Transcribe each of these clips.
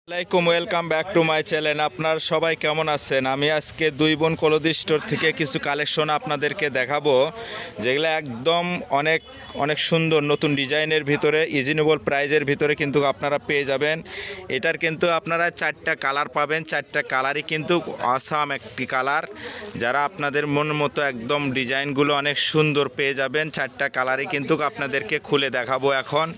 আসসালামাইকুম, welcome back to my channel. আপনার সবাই কেমন আছেন? আমি আজকে দুই বোন কলদি স্টোর থেকে কিছু কালেকশন আপনাদেরকে দেখাবো, যেগুলো একদম অনেক অনেক সুন্দর নতুন ডিজাইনের ভিতরে রিজনেবল প্রাইজের ভিতরে কিন্তু আপনারা পেয়ে যাবেন। এটার কিন্তু আপনারা 4টা কালার পাবেন, 4টা কালারই কিন্তু আসাম একটি কালার। যারা আপনাদের মন মতো একদম ডিজাইনগুলো অনেক সুন্দর পেয়ে যাবেন। 4টা কালারই কিন্তু আপনাদেরকে খুলে দেখাবো এখন।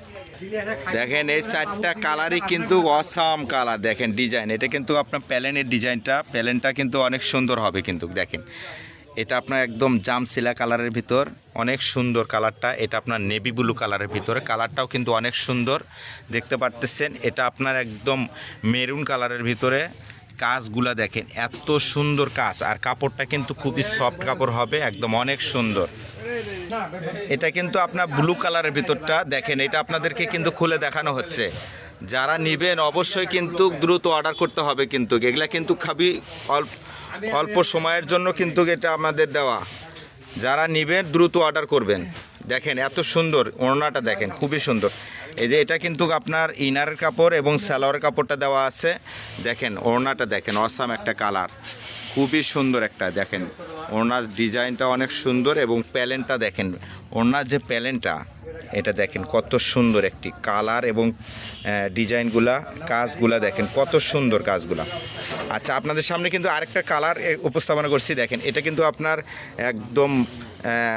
দেখেন এই 4টা কালারই কিন্তু অসাম কালার। দেখেন ডিজাইন, এটা কিন্তু আপনার প্যালেনের প্যালেনটা কিন্তু অনেক সুন্দর হবে কিন্তু। দেখেন এটা আপনার একদম জামসিলা কালারের ভিতর, অনেক সুন্দর কালারটা। এটা আপনার নেভি ব্লু কালারের ভিতরে, কালারটাও কিন্তু অনেক সুন্দর দেখতে পারতেছেন। এটা আপনার একদম মেরুন কালারের ভিতরে। কাজগুলা দেখেন এত সুন্দর কাজ, আর কাপড়টা কিন্তু খুবই সফট কাপড় হবে, একদম অনেক সুন্দর। এটা কিন্তু আপনার ব্লু কালারের ভিতরটা দেখেন, এটা আপনাদেরকে কিন্তু খুলে দেখানো হচ্ছে। যারা নেবেন অবশ্যই কিন্তু দ্রুত অর্ডার করতে হবে কিন্তু। এগুলা কিন্তু খুবই অল্প সময়ের জন্য কিন্তু এটা আমাদের দেওয়া। যারা নেবেন দ্রুত অর্ডার করবেন। দেখেন এত সুন্দর ওড়নাটা, দেখেন খুবই সুন্দর। এই যে এটা কিন্তু আপনার ইনারের কাপড় এবং সালোয়ারের কাপড়টা দেওয়া আছে। দেখেন ওড়নাটা দেখেন, অসাম একটা কালার, খুবই সুন্দর একটা। দেখেন ওড়নার ডিজাইনটা অনেক সুন্দর এবং প্যালেনটা দেখেন, ওড়নার যে প্যালেনটা এটা দেখেন কত সুন্দর একটি কালার এবং ডিজাইনগুলা কাজগুলা দেখেন কত সুন্দর কাজগুলা। আচ্ছা, আপনাদের সামনে কিন্তু আরেকটা কালার উপস্থাপনা করছি। দেখেন এটা কিন্তু আপনার একদম